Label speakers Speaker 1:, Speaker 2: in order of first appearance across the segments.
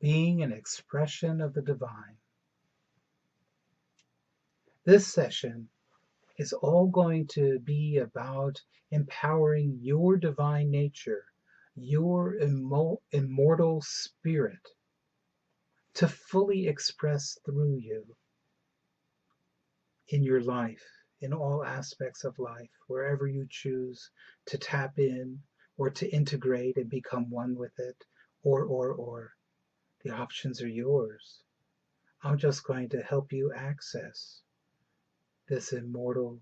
Speaker 1: being an expression of the divine. This session is all going to be about empowering your divine nature, your immortal spirit, to fully express through you in your life, in all aspects of life, wherever you choose to tap in or to integrate and become one with it, or. The options are yours. I'm just going to help you access this immortal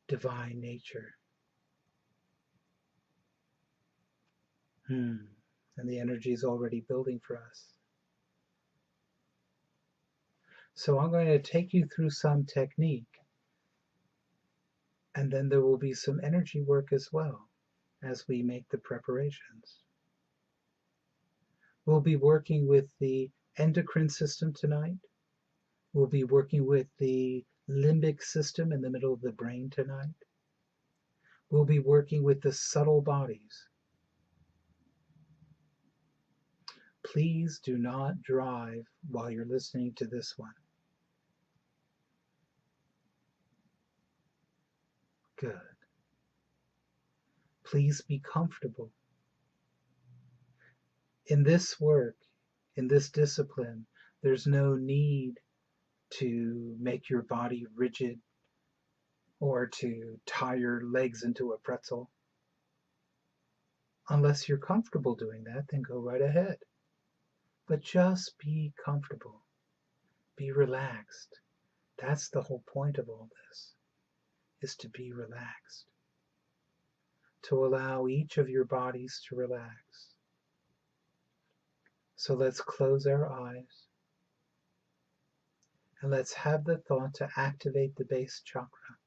Speaker 1: divine nature. And the energy is already building for us. So I'm going to take you through some technique, and then there will be some energy work as well as we make the preparations. We'll be working with the endocrine system tonight. We'll be working with the limbic system in the middle of the brain tonight. We'll be working with the subtle bodies. Please do not drive while you're listening to this one. Good. Please be comfortable. In this work, in this discipline, there's no need to make your body rigid or to tie your legs into a pretzel. Unless you're comfortable doing that, then go right ahead. But just be comfortable. Be relaxed. That's the whole point of all this, is to be relaxed. To allow each of your bodies to relax. So let's close our eyes. And let's have the thought to activate the base chakra.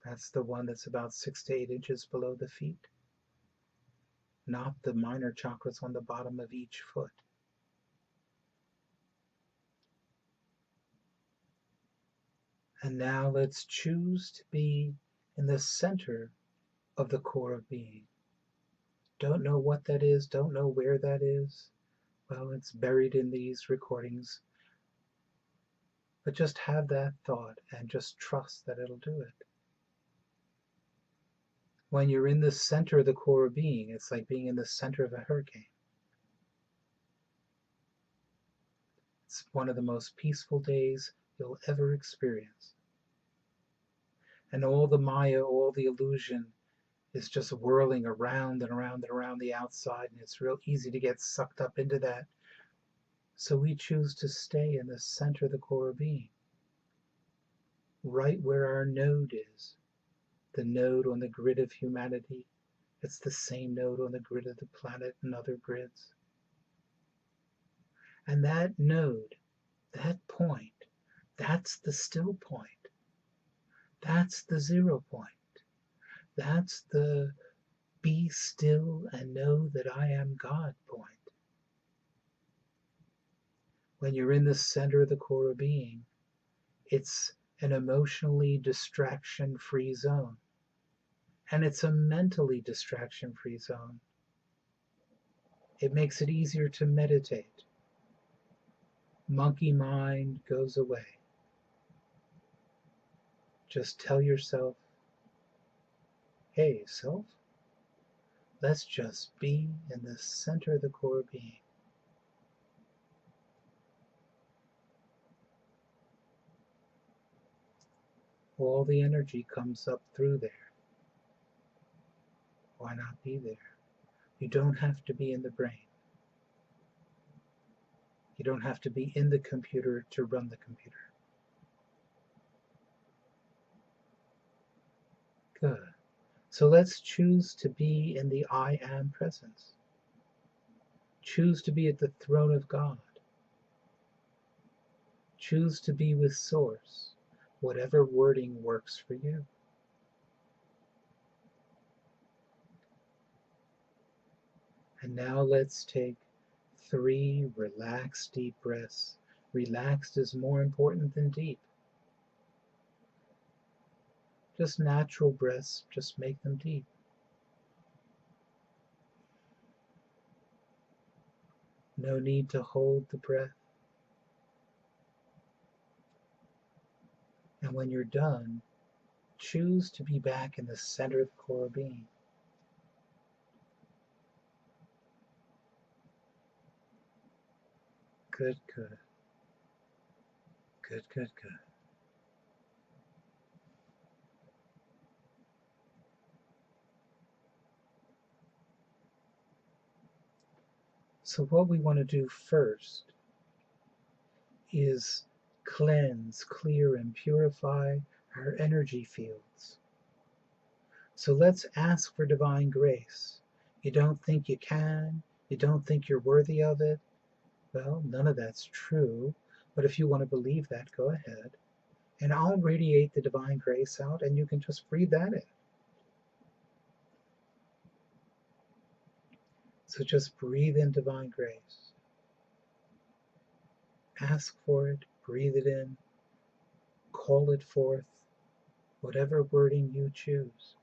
Speaker 1: That's the one that's about 6 to 8 inches below the feet, not the minor chakras on the bottom of each foot. And now let's choose to be in the center of the core of being. Don't know what that is, don't know where that is. Well, it's buried in these recordings. But just have that thought and just trust that it'll do it. When you're in the center of the core of being, it's like being in the center of a hurricane. It's one of the most peaceful days you'll ever experience. And all the Maya, all the illusion is just whirling around and around and around the outside, and it's real easy to get sucked up into that. So we choose to stay in the center of the core of being, right where our node is. The node on the grid of humanity. It's the same node on the grid of the planet and other grids. And that node, that point, that's the still point. That's the 0 point. That's the be still and know that I am God point. When you're in the center of the core of being, it's an emotionally distraction-free zone. And it's a mentally distraction-free zone. It makes it easier to meditate. Monkey mind goes away. Just tell yourself, hey, self, let's just be in the center of the core being. All the energy comes up through there. Why not be there? You don't have to be in the brain. You don't have to be in the computer to run the computer. Good. So let's choose to be in the I Am presence. Choose to be at the throne of God. Choose to be with Source, whatever wording works for you. And now let's take 3 relaxed deep breaths. Relaxed is more important than deep. Just natural breaths, just make them deep. No need to hold the breath. And when you're done, choose to be back in the center of the core being. Good, good. Good, good, good. So what we want to do first is cleanse, clear, and purify our energy fields. So let's ask for divine grace. You don't think you can, you don't think you're worthy of it. Well, none of that's true, but if you want to believe that, go ahead. And I'll radiate the divine grace out, and you can just breathe that in. So just breathe in divine grace. Ask for it, breathe it in, call it forth, whatever wording you choose.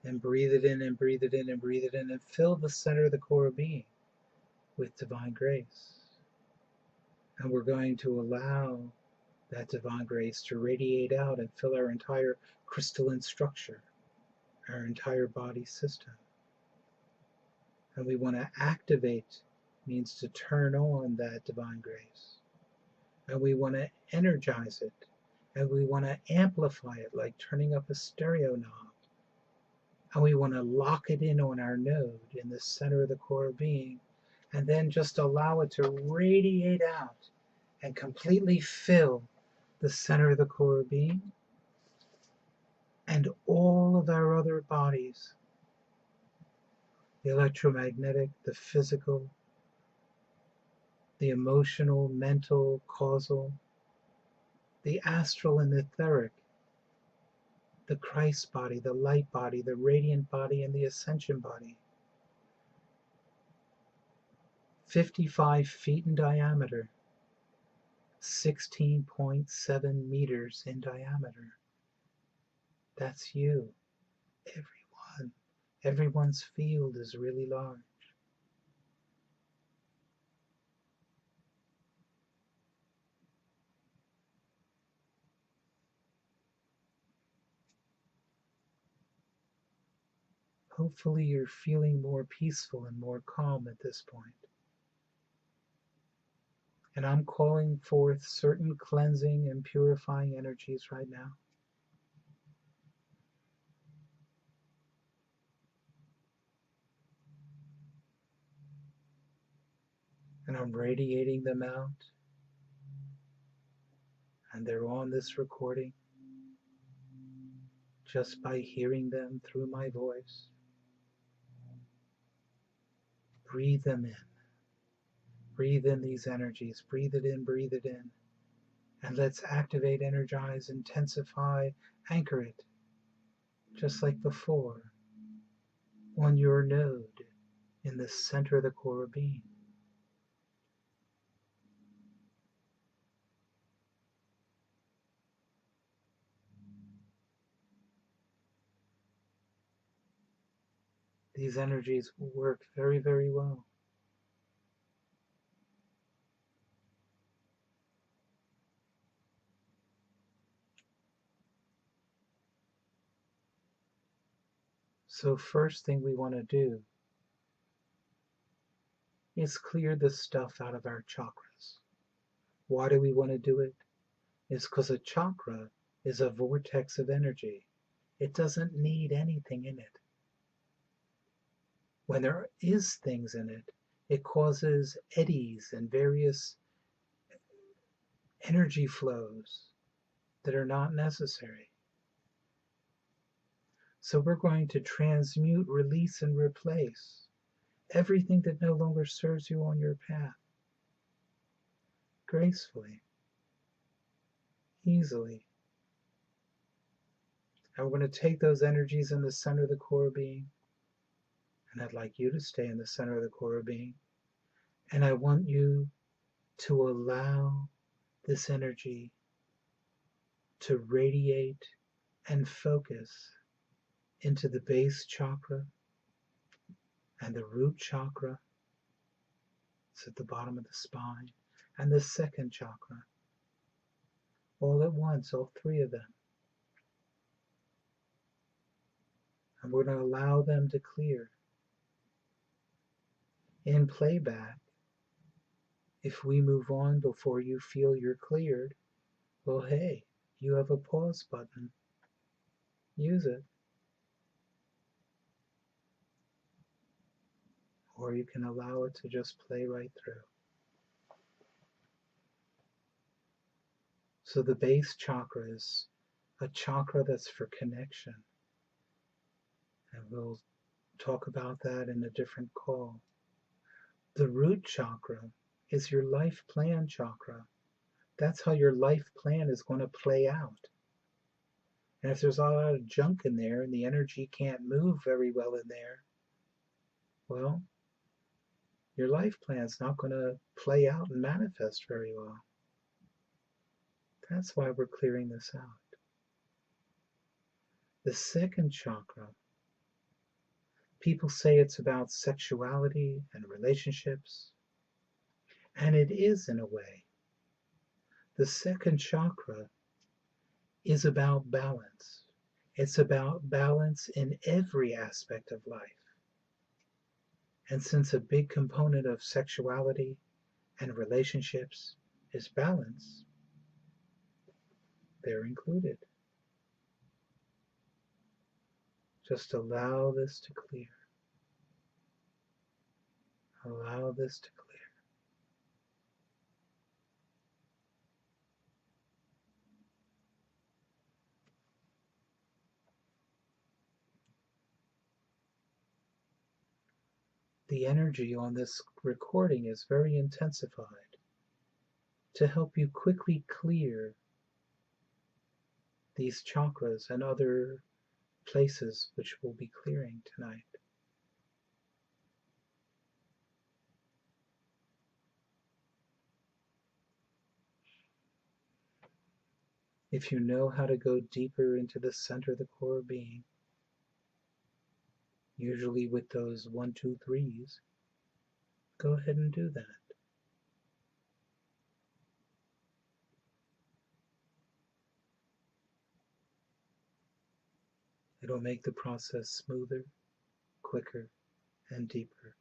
Speaker 1: And breathe it in and breathe it in and breathe it in and fill the center of the core being with divine grace. And we're going to allow that divine grace to radiate out and fill our entire crystalline structure, our entire body system. And we want to activate, means to turn on that divine grace. And we want to energize it. And we want to amplify it like turning up a stereo knob. And we want to lock it in on our node in the center of the core being. And then just allow it to radiate out and completely fill the center of the core being and all of our other bodies, the electromagnetic, the physical, the emotional, mental, causal, the astral and etheric, the Christ body, the light body, the radiant body, and the ascension body. 55 feet in diameter, 16.7 meters in diameter. That's you, everyone. Everyone's field is really large. Hopefully you're feeling more peaceful and more calm at this point. And I'm calling forth certain cleansing and purifying energies right now. And I'm radiating them out. And they're on this recording just by hearing them through my voice. Breathe them in. Breathe in these energies. Breathe it in, breathe it in. And let's activate, energize, intensify, anchor it, just like before, on your node in the center of the core being. These energies will work very, very well. So first thing we want to do is clear the stuff out of our chakras. Why do we want to do it? It's because a chakra is a vortex of energy. It doesn't need anything in it. When there is things in it, it causes eddies and various energy flows that are not necessary. So we're going to transmute, release, and replace everything that no longer serves you on your path gracefully, easily. And we're going to take those energies in the center of the core being, and I'd like you to stay in the center of the core being, and I want you to allow this energy to radiate and focus into the base chakra and the root chakra. It's at the bottom of the spine, and the second chakra, all at once, all three of them. And we're going to allow them to clear. In playback, if we move on before you feel you're cleared, well, hey, you have a pause button. Use it. Or you can allow it to just play right through. So the base chakra is a chakra that's for connection. And we'll talk about that in a different call. The root chakra is your life plan chakra. That's how your life plan is going to play out. And if there's a lot of junk in there and the energy can't move very well in there, well, your life plan's not going to play out and manifest very well. That's why we're clearing this out. The second chakra, people say it's about sexuality and relationships, and it is in a way. The second chakra is about balance. It's about balance in every aspect of life. And since a big component of sexuality and relationships is balance, they're included. Just allow this to clear. Allow this to clear. The energy on this recording is very intensified to help you quickly clear these chakras and other places which we'll be clearing tonight. If you know how to go deeper into the center of the core being, usually with those 1, 2, 3s, go ahead and do that. It'll make the process smoother, quicker, and deeper,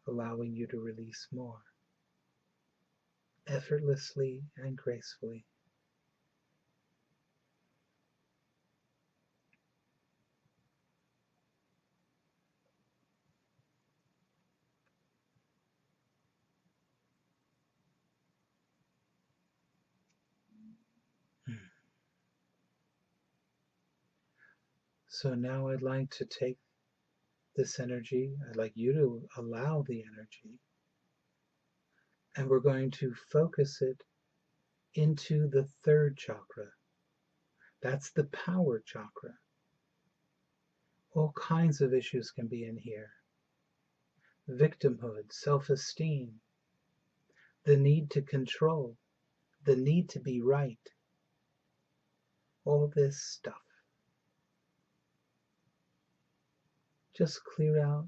Speaker 1: allowing you to release more, effortlessly and gracefully. So now I'd like to take this energy, I'd like you to allow the energy, and we're going to focus it into the third chakra. That's the power chakra. All kinds of issues can be in here. Victimhood, self-esteem, the need to control, the need to be right. All this stuff. Just clear out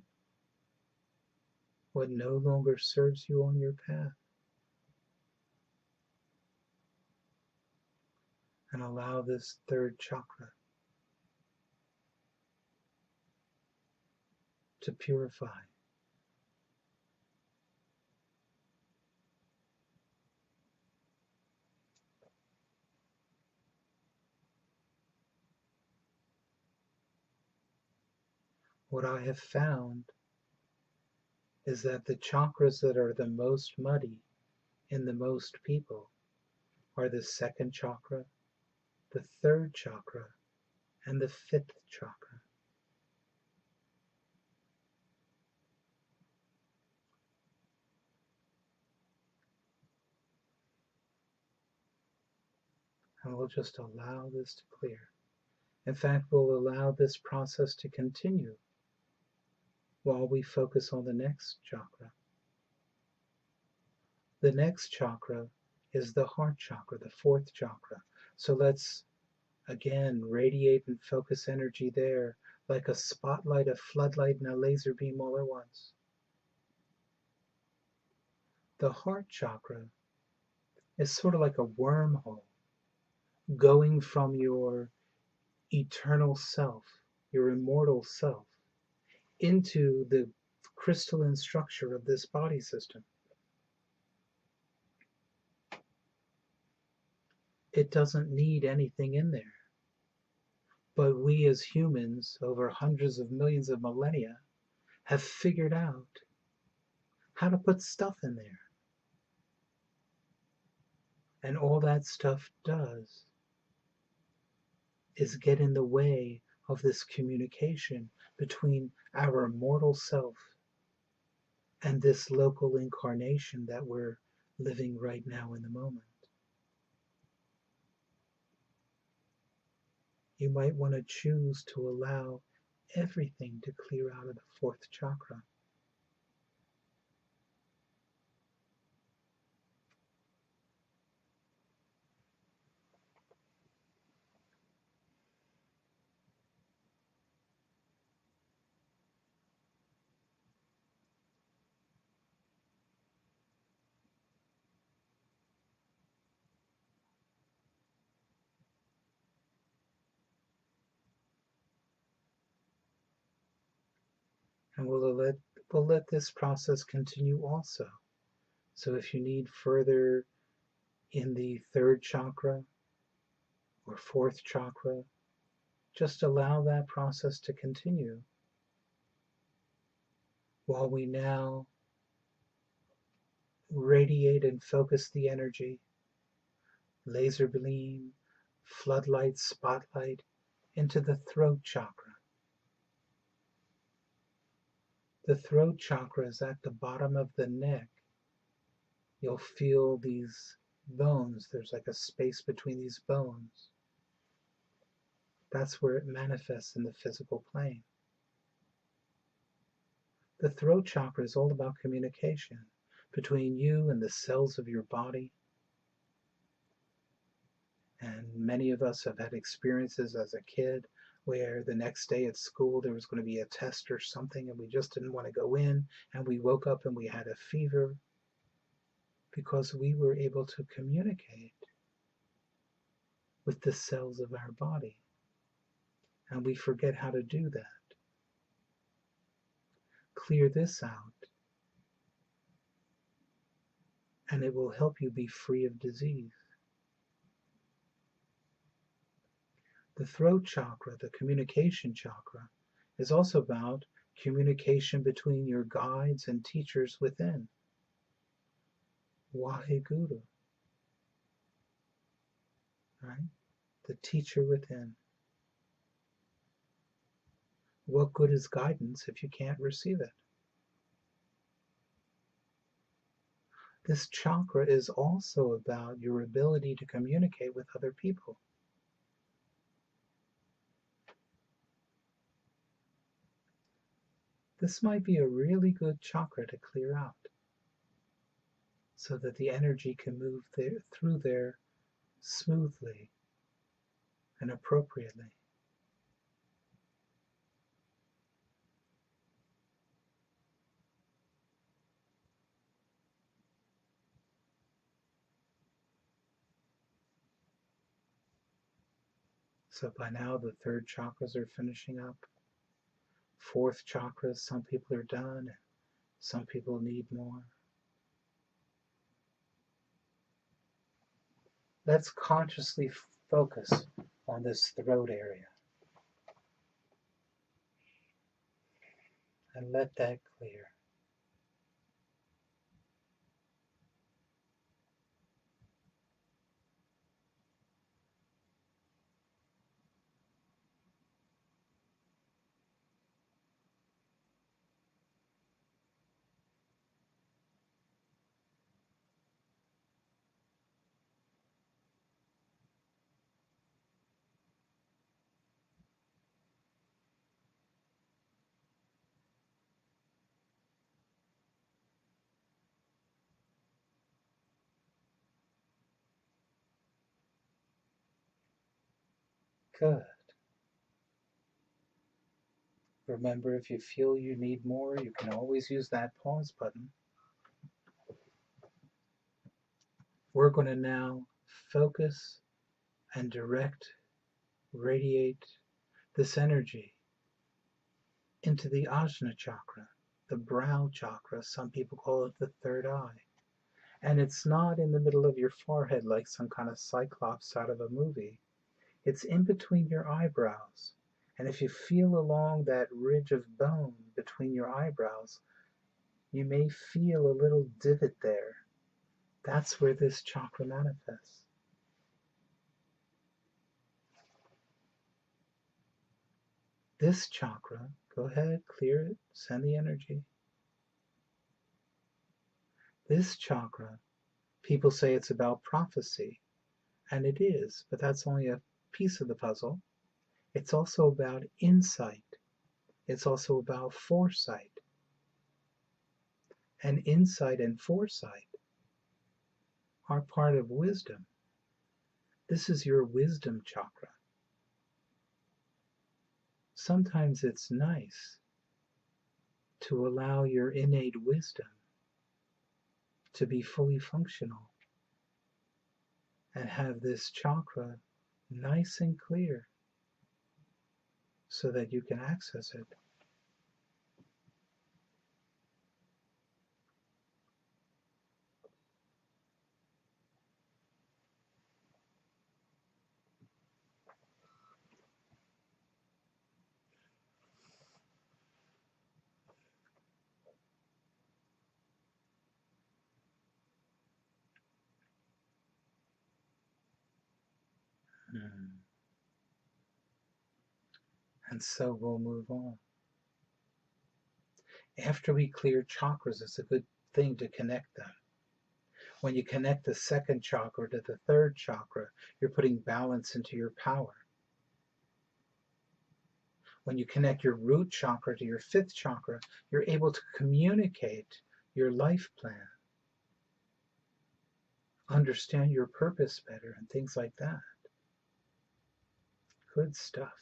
Speaker 1: what no longer serves you on your path. And allow this third chakra to purify. What I have found is that the chakras that are the most muddy in the most people are the second chakra, the third chakra, and the fifth chakra. And we'll just allow this to clear. In fact, we'll allow this process to continue while we focus on the next chakra. The next chakra is the heart chakra, the fourth chakra. So let's again radiate and focus energy there like a spotlight, a floodlight, and a laser beam all at once. The heart chakra is sort of like a wormhole going from your eternal self, your immortal self, into the crystalline structure of this body system. It doesn't need anything in there. But we as humans, over hundreds of millions of millennia, have figured out how to put stuff in there. And all that stuff does is get in the way of this communication between our immortal self and this local incarnation that we're living right now in the moment. You might want to choose to allow everything to clear out of the fourth chakra. And we'll let this process continue also. So if you need further in the third chakra or fourth chakra, just allow that process to continue while we now radiate and focus the energy, laser beam, floodlight, spotlight, into the throat chakra. The throat chakra is at the bottom of the neck. You'll feel these bones. There's like a space between these bones. That's where it manifests in the physical plane. The throat chakra is all about communication between you and the cells of your body. And many of us have had experiences as a kid where the next day at school there was going to be a test or something and we just didn't want to go in, and we woke up and we had a fever because we were able to communicate with the cells of our body. And we forget how to do that. Clear this out, and it will help you be free of disease. The throat chakra, the communication chakra, is also about communication between your guides and teachers within. Waheguru, right? The teacher within. What good is guidance if you can't receive it? This chakra is also about your ability to communicate with other people. This might be a really good chakra to clear out so that the energy can move through there smoothly and appropriately. So by now the third chakras are finishing up. Fourth chakras, some people are done, some people need more. Let's consciously focus on this throat area and let that clear. Good. Remember, if you feel you need more, you can always use that pause button. We're going to now focus and direct, radiate this energy into the Ajna chakra, the brow chakra. Some people call it the third eye. And it's not in the middle of your forehead like some kind of cyclops out of a movie. It's in between your eyebrows. And if you feel along that ridge of bone between your eyebrows, you may feel a little divot there. That's where this chakra manifests. This chakra, go ahead, clear it, send the energy. This chakra, people say it's about prophecy, and it is, but that's only a piece of the puzzle. It's also about insight. It's also about foresight. And insight and foresight are part of wisdom. This is your wisdom chakra. Sometimes it's nice to allow your innate wisdom to be fully functional and have this chakra nice and clear so that you can access it. And so we'll move on. After we clear chakras, it's a good thing to connect them. When you connect the second chakra to the third chakra, you're putting balance into your power. When you connect your root chakra to your fifth chakra, you're able to communicate your life plan, understand your purpose better, and things like that. Good stuff.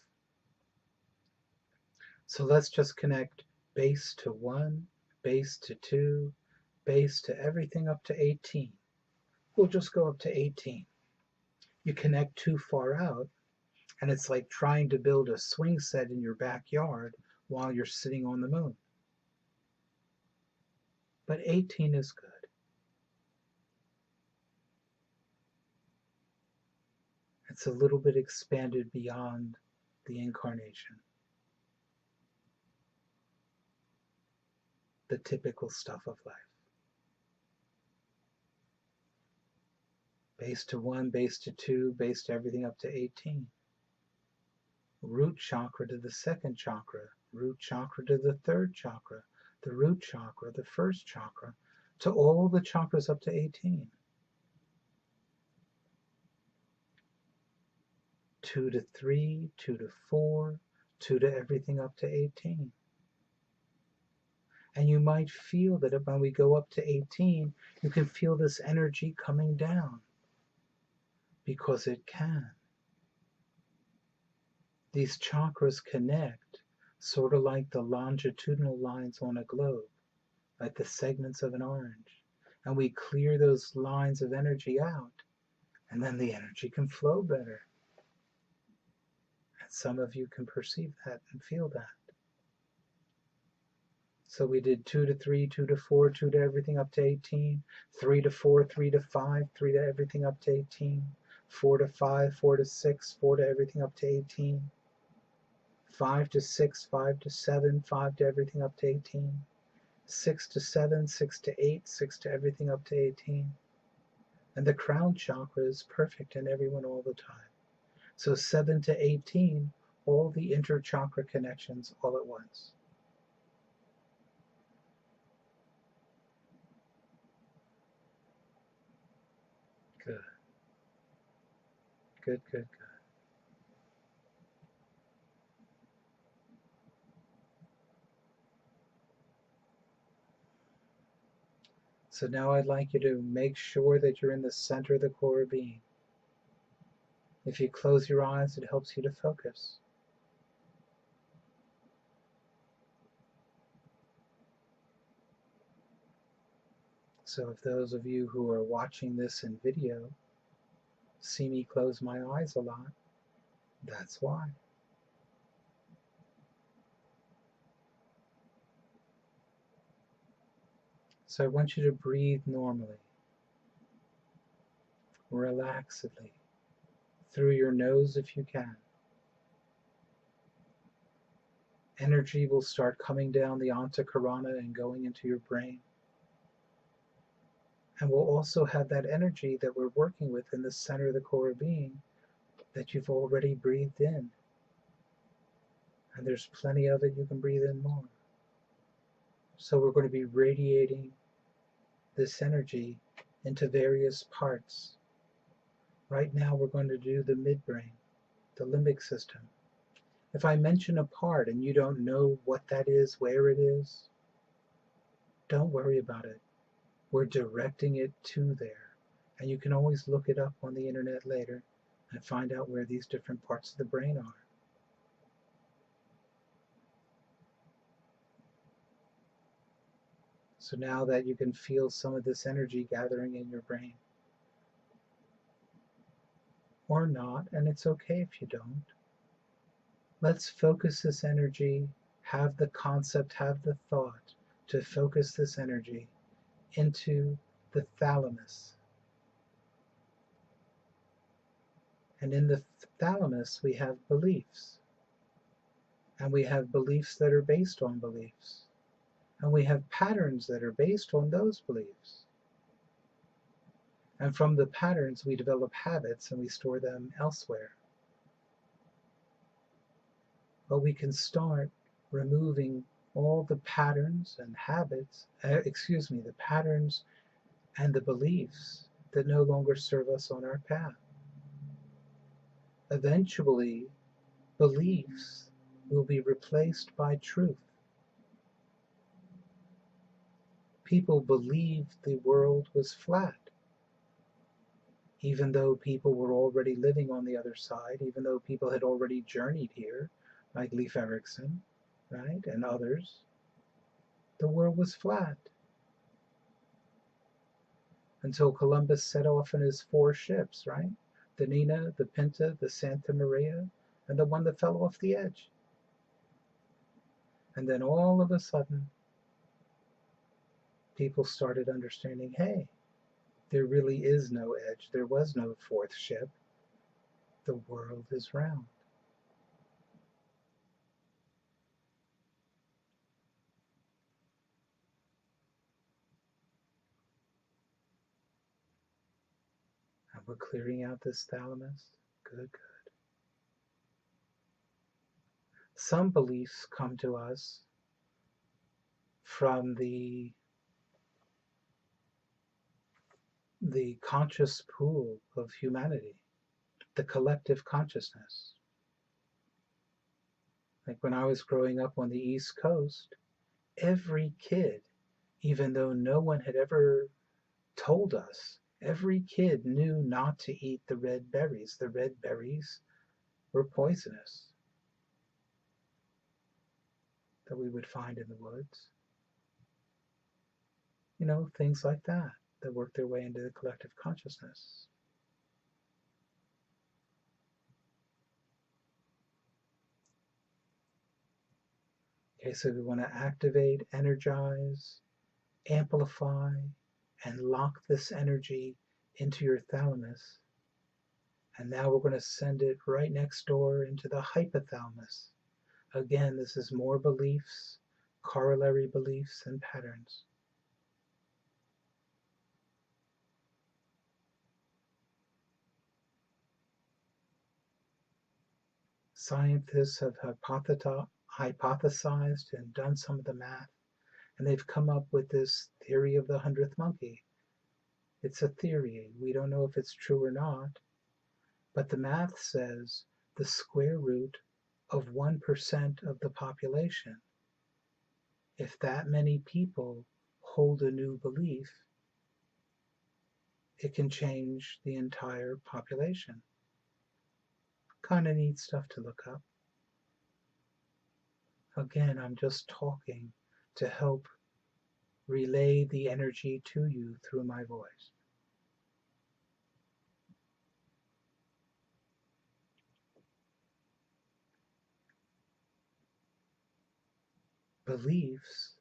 Speaker 1: So let's just connect base to 1, base to 2, base to everything up to 18. We'll just go up to 18. You connect too far out, and it's like trying to build a swing set in your backyard while you're sitting on the moon. But 18 is good. It's a little bit expanded beyond the incarnation. The typical stuff of life. Base to 1, base to 2, base to everything up to 18. Root chakra to the second chakra, root chakra to the third chakra, the root chakra, the first chakra, to all the chakras up to 18. 2 to 3, 2 to 4, 2 to everything up to 18. And you might feel that when we go up to 18, you can feel this energy coming down, because it can. These chakras connect sort of like the longitudinal lines on a globe, like the segments of an orange. And we clear those lines of energy out, and then the energy can flow better. And some of you can perceive that and feel that. So we did 2 to 3, 2 to 4, 2 to everything up to 18, 3 to 4, 3 to 5, 3 to everything up to 18, 4 to 5, 4 to 6, 4 to everything up to 18, 5 to 6, 5 to 7, 5 to everything up to 18, 6 to 7, 6 to 8, 6 to everything up to 18. And the crown chakra is perfect in everyone all the time. So 7 to 18, all the inter-chakra connections all at once. Good. Good, good, good. So now I'd like you to make sure that you're in the center of the core being. If you close your eyes, it helps you to focus. So if those of you who are watching this in video see me close my eyes a lot, that's why. So I want you to breathe normally, relaxedly, through your nose if you can. Energy will start coming down the Antakarana and going into your brain. And we'll also have that energy that we're working with in the center of the core being that you've already breathed in. And there's plenty of it, you can breathe in more. So we're going to be radiating this energy into various parts. Right now we're going to do the midbrain, the limbic system. If I mention a part and you don't know what that is, where it is, don't worry about it. We're directing it to there. And you can always look it up on the internet later and find out where these different parts of the brain are. So now that you can feel some of this energy gathering in your brain, or not, and it's okay if you don't, let's focus this energy, have the concept, have the thought to focus this energy into the thalamus. And in the thalamus we have beliefs. And we have beliefs that are based on beliefs. And we have patterns that are based on those beliefs. And from the patterns we develop habits and we store them elsewhere. But we can start removing all the patterns and habits, the patterns and the beliefs that no longer serve us on our path. Eventually, beliefs will be replaced by truth. People believed the world was flat, even though people were already living on the other side, even though people had already journeyed here, like Leif Erikson, right, and others. The world was flat. Until Columbus set off in his 4 ships, right? The Nina, the Pinta, the Santa Maria, and the one that fell off the edge. And then all of a sudden, people started understanding, hey, there really is no edge. There was no 4th ship. The world is round. And we're clearing out this thalamus. Good, good. Some beliefs come to us from the conscious pool of humanity, the collective consciousness. Like when I was growing up on the East Coast, every kid, even though no one had ever told us, every kid knew not to eat the red berries. The red berries were poisonous that we would find in the woods. You know, things like that that work their way into the collective consciousness. Okay, so we want to activate, energize, amplify, and lock this energy into your thalamus. And now we're going to send it right next door into the hypothalamus. Again, this is more beliefs, corollary beliefs, and patterns. Scientists have hypothesized and done some of the math, and they've come up with this theory of the 100th monkey. It's a theory. We don't know if it's true or not, but the math says the square root of 1% of the population. If that many people hold a new belief, it can change the entire population. Kind of neat stuff to look up. Again, I'm just talking to help relay the energy to you through my voice. Beliefs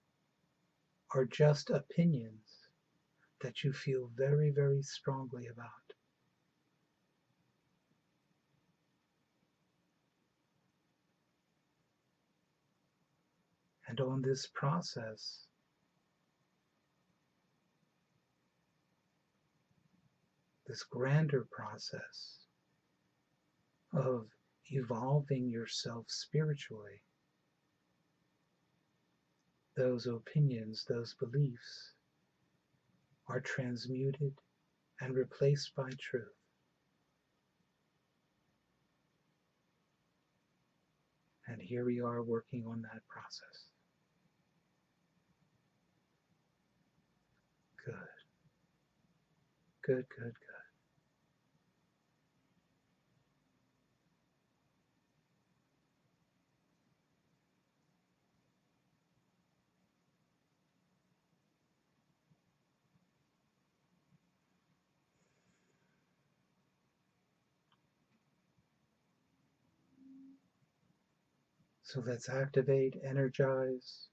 Speaker 1: are just opinions that you feel very, very strongly about. And on this process, this grander process of evolving yourself spiritually, those opinions, those beliefs are transmuted and replaced by truth. And here we are working on that process. Good. Good, good, good. So let's activate, energize,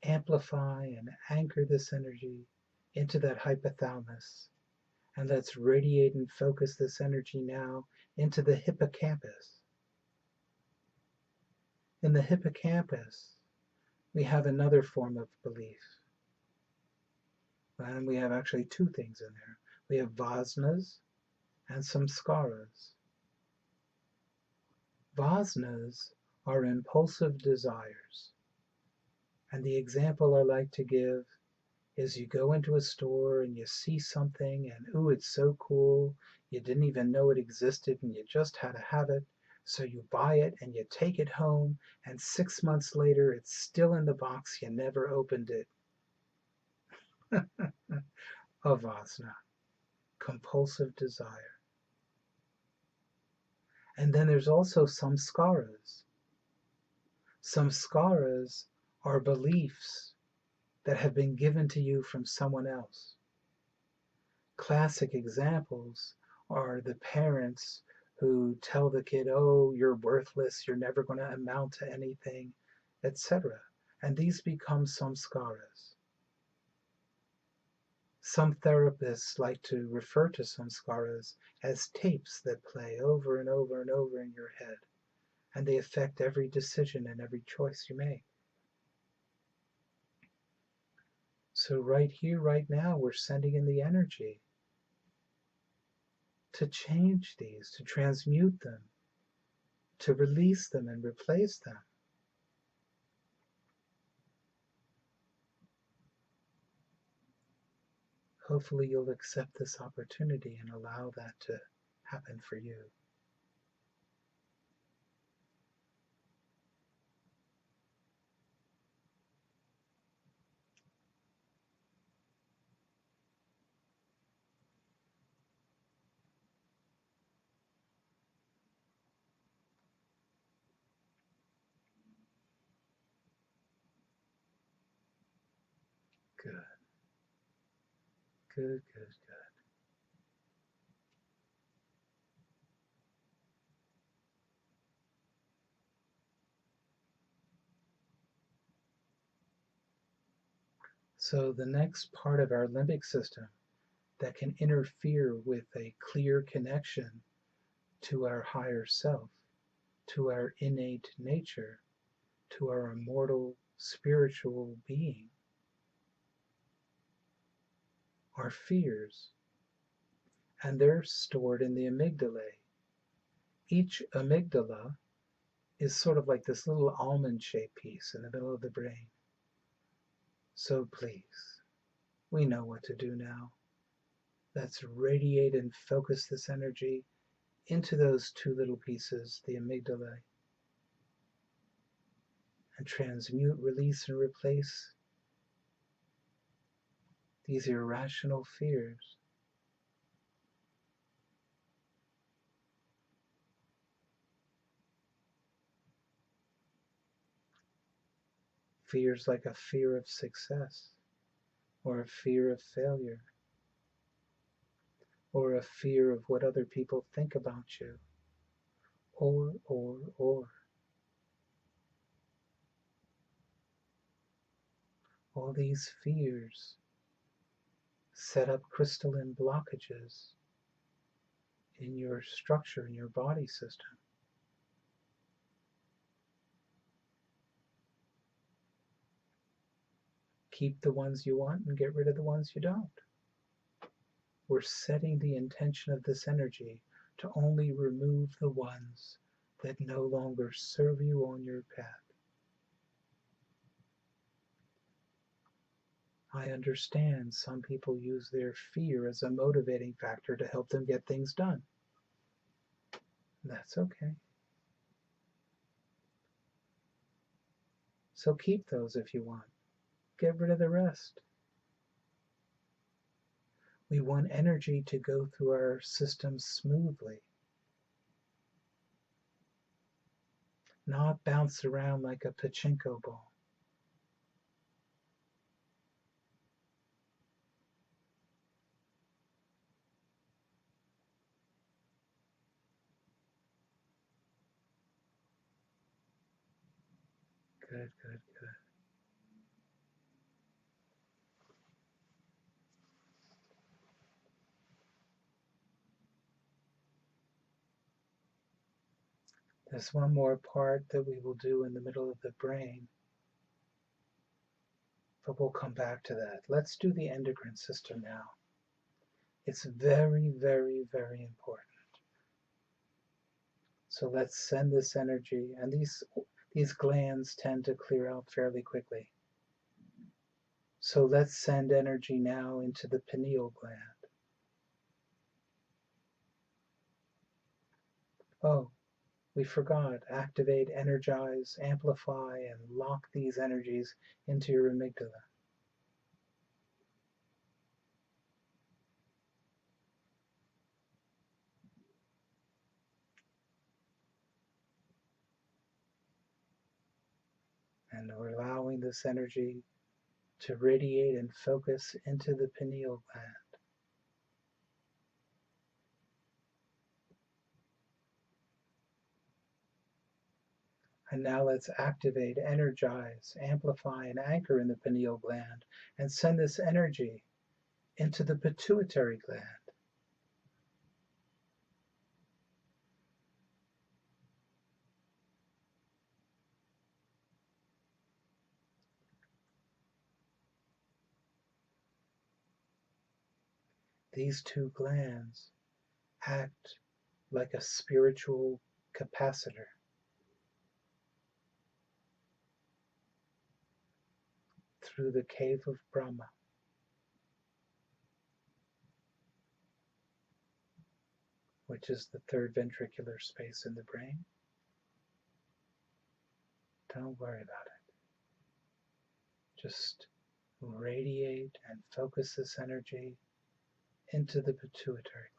Speaker 1: amplify, and anchor this energy into that hypothalamus. And let's radiate and focus this energy now into the hippocampus. In the hippocampus, we have another form of belief. And we have actually two things in there. We have vasanas and samskaras. Vasanas are impulsive desires. And the example I like to give is you go into a store and you see something and ooh, it's so cool. You didn't even know it existed and you just had to have it. So you buy it and you take it home, and 6 months later it's still in the box. You never opened it. A vasana, compulsive desire. And then there's also samskaras. Samskaras are beliefs that have been given to you from someone else. Classic examples are the parents who tell the kid, oh, you're worthless, you're never going to amount to anything, etc. And these become samskaras. Some therapists like to refer to samskaras as tapes that play over and over and over in your head, and they affect every decision and every choice you make. So right here, right now, we're sending in the energy to change these, to transmute them, to release them and replace them. Hopefully you'll accept this opportunity and allow that to happen for you. Good. Good, good, good. So the next part of our limbic system that can interfere with a clear connection to our higher self, to our innate nature, to our immortal spiritual being, are fears. And they're stored in the amygdala. Each amygdala is sort of like this little almond-shaped piece in the middle of the brain. So please, we know what to do now. Let's radiate and focus this energy into those two little pieces, the amygdala, and transmute, release, and replace these irrational fears. Fears like a fear of success, or a fear of failure, or a fear of what other people think about you, or. All these fears set up crystalline blockages in your structure, in your body system. Keep the ones you want and get rid of the ones you don't. We're setting the intention of this energy to only remove the ones that no longer serve you on your path. I understand some people use their fear as a motivating factor to help them get things done. That's okay. So keep those if you want. Get rid of the rest. We want energy to go through our system smoothly, not bounce around like a pachinko ball. Good, good, good. There's one more part that we will do in the middle of the brain, but we'll come back to that. Let's do the endocrine system now. It's very, very, very important. So let's send this energy, and these glands tend to clear out fairly quickly. So let's send energy now into the pineal gland. Oh, we forgot. Activate, energize, amplify, and lock these energies into your amygdala. And we're allowing this energy to radiate and focus into the pineal gland. And now let's activate, energize, amplify, and anchor in the pineal gland and send this energy into the pituitary gland. These two glands act like a spiritual capacitor. Through the cave of Brahma. Which is the third ventricular space in the brain. Don't worry about it. Just radiate and focus this energy into the pituitary gland.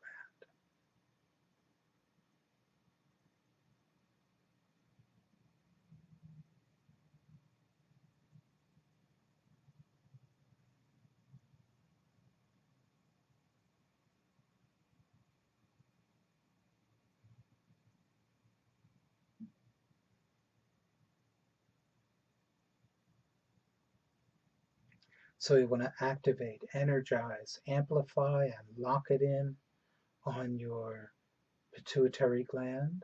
Speaker 1: So you want to activate, energize, amplify, and lock it in on your pituitary gland.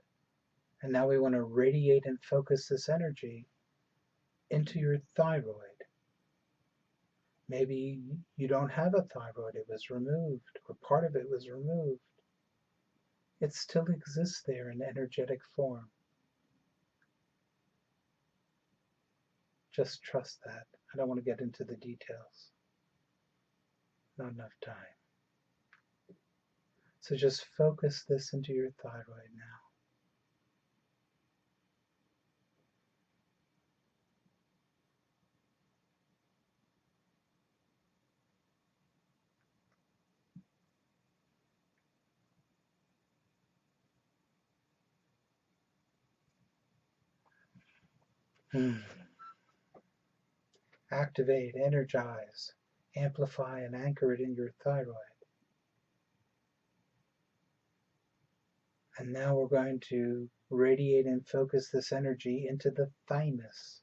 Speaker 1: And now we want to radiate and focus this energy into your thyroid. Maybe you don't have a thyroid, it was removed, or part of it was removed. It still exists there in energetic form. Just trust that. I don't want to get into the details. Not enough time. So just focus this into your thyroid now. activate, energize, amplify, and anchor it in your thyroid. And now we're going to radiate and focus this energy into the thymus.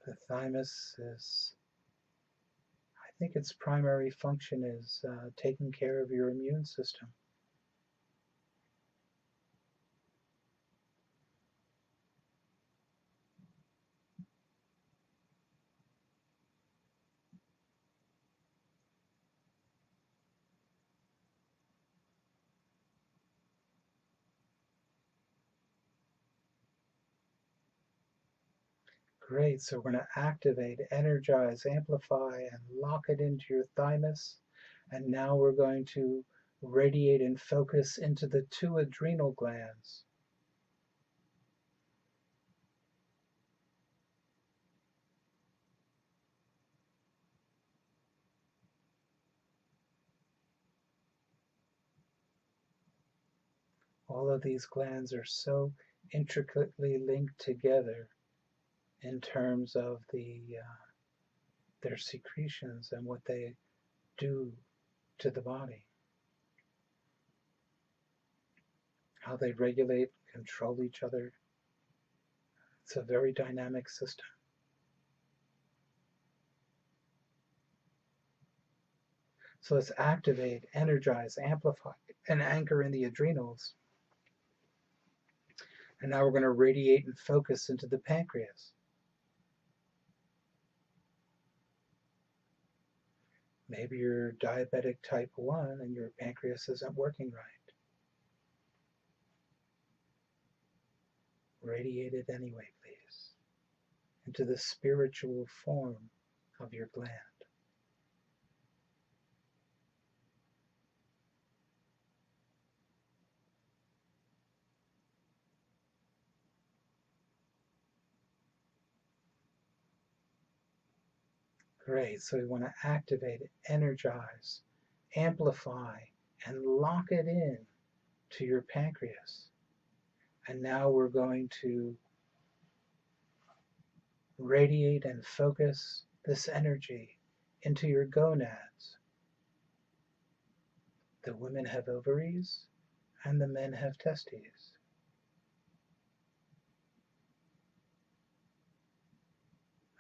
Speaker 1: The thymus is, I think its primary function is taking care of your immune system. Great, so we're going to activate, energize, amplify, and lock it into your thymus. And now we're going to radiate and focus into the 2 adrenal glands. All of these glands are so intricately linked together in terms of their secretions and what they do to the body, how they regulate, control each other. It's a very dynamic system. So let's activate, energize, amplify, and anchor in the adrenals. And now we're going to radiate and focus into the pancreas. Maybe you're diabetic type 1 and your pancreas isn't working right. Radiate it anyway, please, into the spiritual form of your gland. Great, so we want to activate it, energize, amplify, and lock it in to your pancreas. And now we're going to radiate and focus this energy into your gonads. The women have ovaries and the men have testes.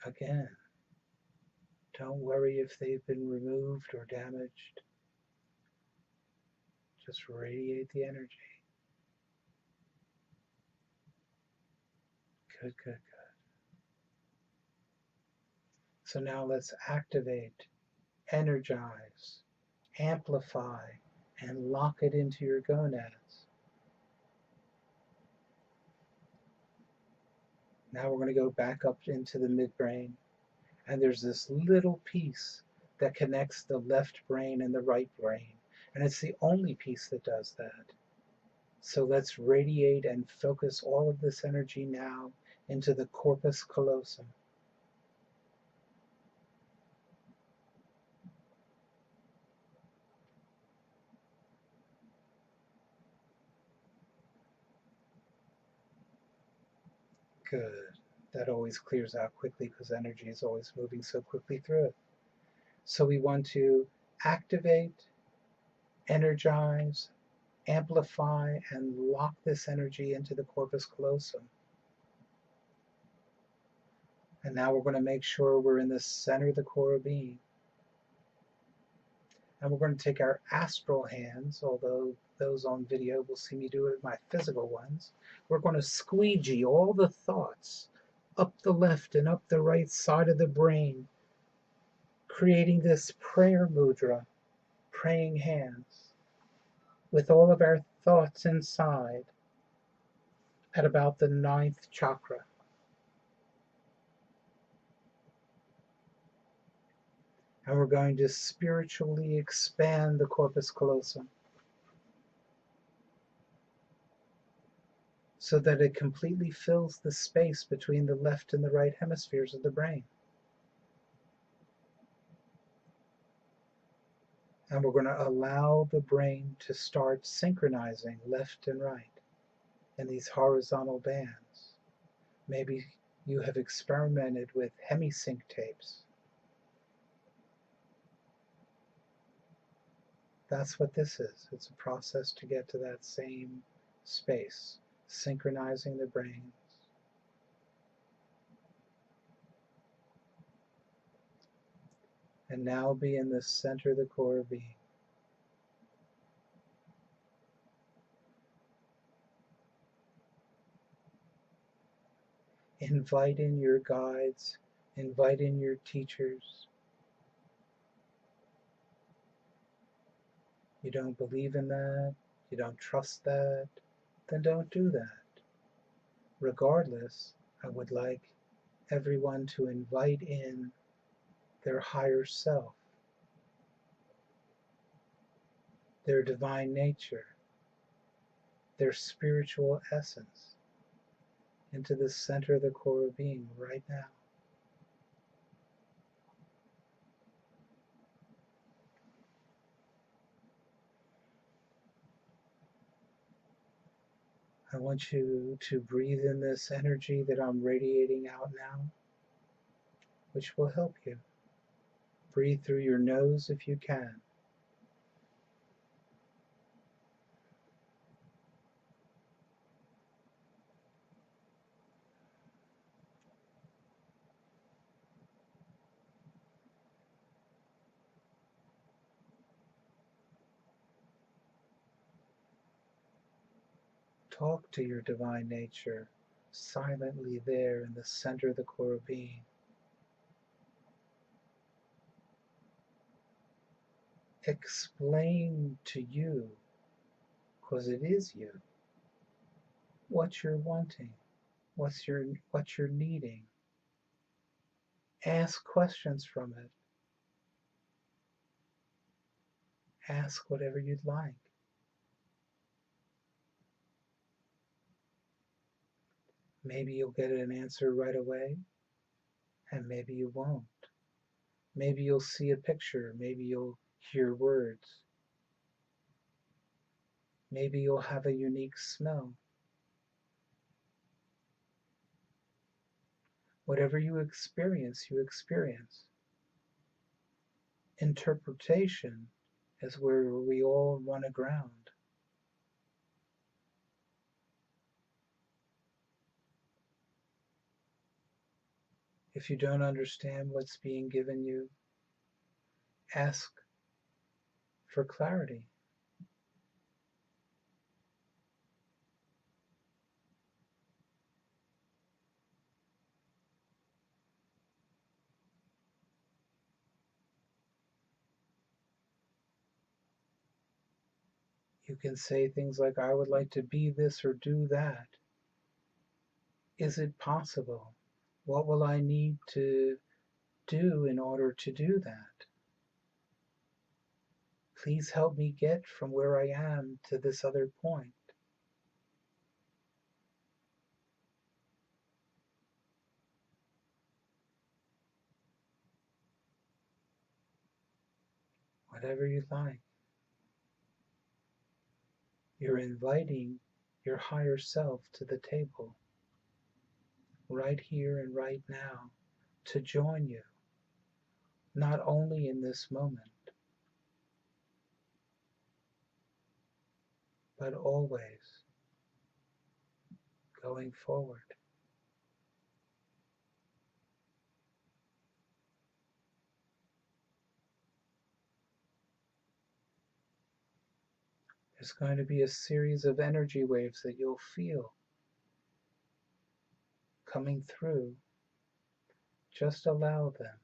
Speaker 1: Again, don't worry if they've been removed or damaged. Just radiate the energy. Good, good, good. So now let's activate, energize, amplify, and lock it into your gonads. Now we're going to go back up into the midbrain, and there's this little piece that connects the left brain and the right brain, and it's the only piece that does that. So let's radiate and focus all of this energy now into the corpus callosum. Good. That always clears out quickly because energy is always moving so quickly through it. So we want to activate, energize, amplify, and lock this energy into the corpus callosum. And now we're going to make sure we're in the center of the core of being. And we're going to take our astral hands, although those on video will see me do it with my physical ones. We're going to squeegee all the thoughts up the left and up the right side of the brain, creating this prayer mudra, praying hands, with all of our thoughts inside at about the 9th chakra. And we're going to spiritually expand the corpus callosum so that it completely fills the space between the left and the right hemispheres of the brain. And we're going to allow the brain to start synchronizing left and right in these horizontal bands. Maybe you have experimented with hemisync tapes. That's what this is. It's a process to get to that same space, synchronizing the brains. And now be in the center of the core being. Invite in your guides, invite in your teachers. You don't believe in that, you don't trust that, then don't do that. Regardless, I would like everyone to invite in their higher self, their divine nature, their spiritual essence into the center of the core of being right now. I want you to breathe in this energy that I'm radiating out now, which will help you. Breathe through your nose if you can. Talk to your divine nature silently there in the center of the core of being. Explain to you, because it is you, what you're wanting, what you're needing. Ask questions from it. Ask whatever you'd like. Maybe you'll get an answer right away, and maybe you won't. Maybe you'll see a picture, maybe you'll hear words. Maybe you'll have a unique smell. Whatever you experience, you experience. Interpretation is where we all run aground. If you don't understand what's being given you, ask for clarity. You can say things like, I would like to be this or do that. Is it possible? What will I need to do in order to do that? Please help me get from where I am to this other point. Whatever you like. You're inviting your higher self to the table, right here and right now, to join you, not only in this moment, but always going forward. There's going to be a series of energy waves that you'll feel coming through. Just allow them.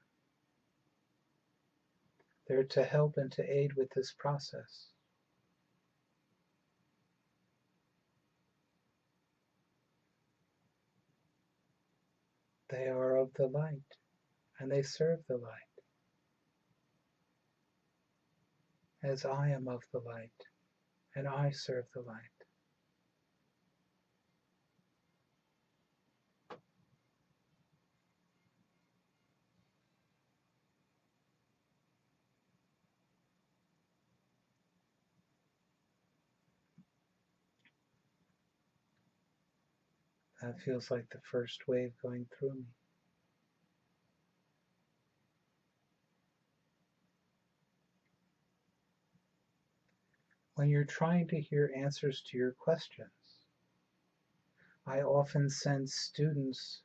Speaker 1: They're to help and to aid with this process. They are of the light, and they serve the light, as I am of the light, and I serve the light. That feels like the first wave going through me. When you're trying to hear answers to your questions, I often send students,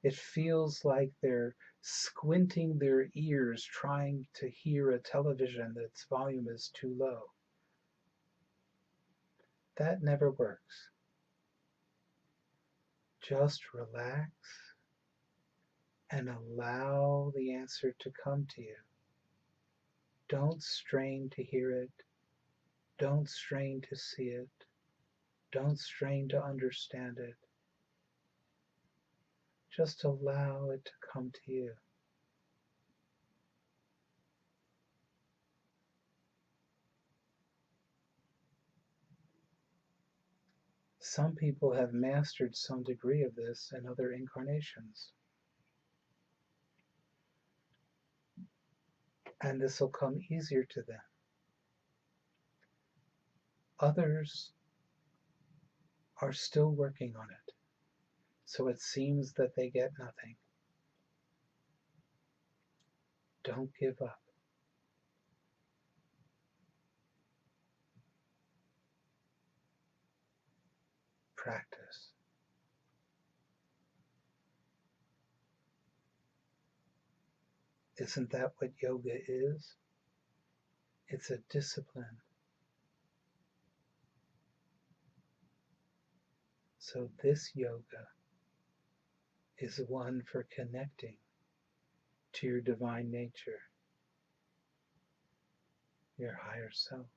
Speaker 1: it feels like they're squinting their ears trying to hear a television that's volume is too low. That never works. Just relax and allow the answer to come to you. Don't strain to hear it. Don't strain to see it. Don't strain to understand it. Just allow it to come to you. Some people have mastered some degree of this in other incarnations. And this will come easier to them. Others are still working on it, so it seems that they get nothing. Don't give up. Practice. Isn't that what yoga is? It's a discipline. So this yoga is one for connecting to your divine nature, your higher self.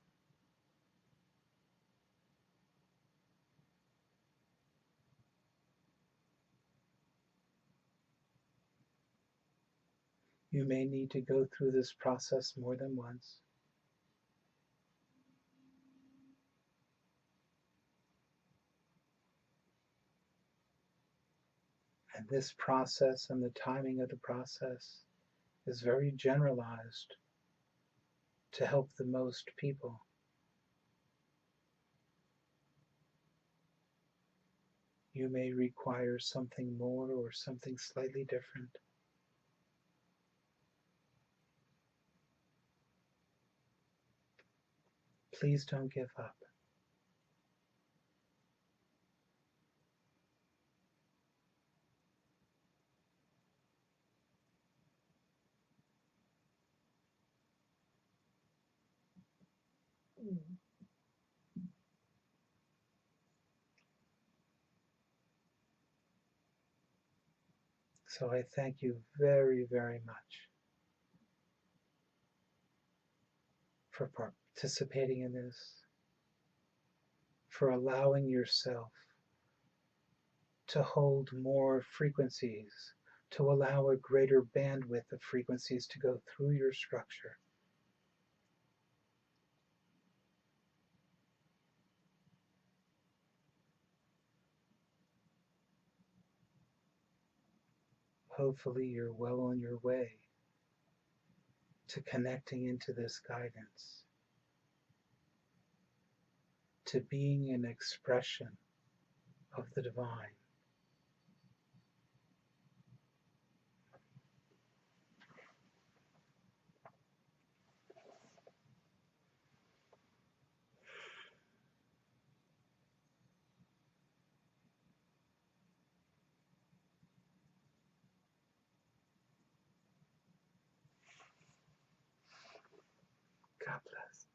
Speaker 1: You may need to go through this process more than once. And this process and the timing of the process is very generalized to help the most people. You may require something more or something slightly different. Please don't give up. So I thank you very, very much for participating in this, for allowing yourself to hold more frequencies, to allow a greater bandwidth of frequencies to go through your structure. Hopefully you're well on your way to connecting into this guidance, to being an expression of the divine. God bless.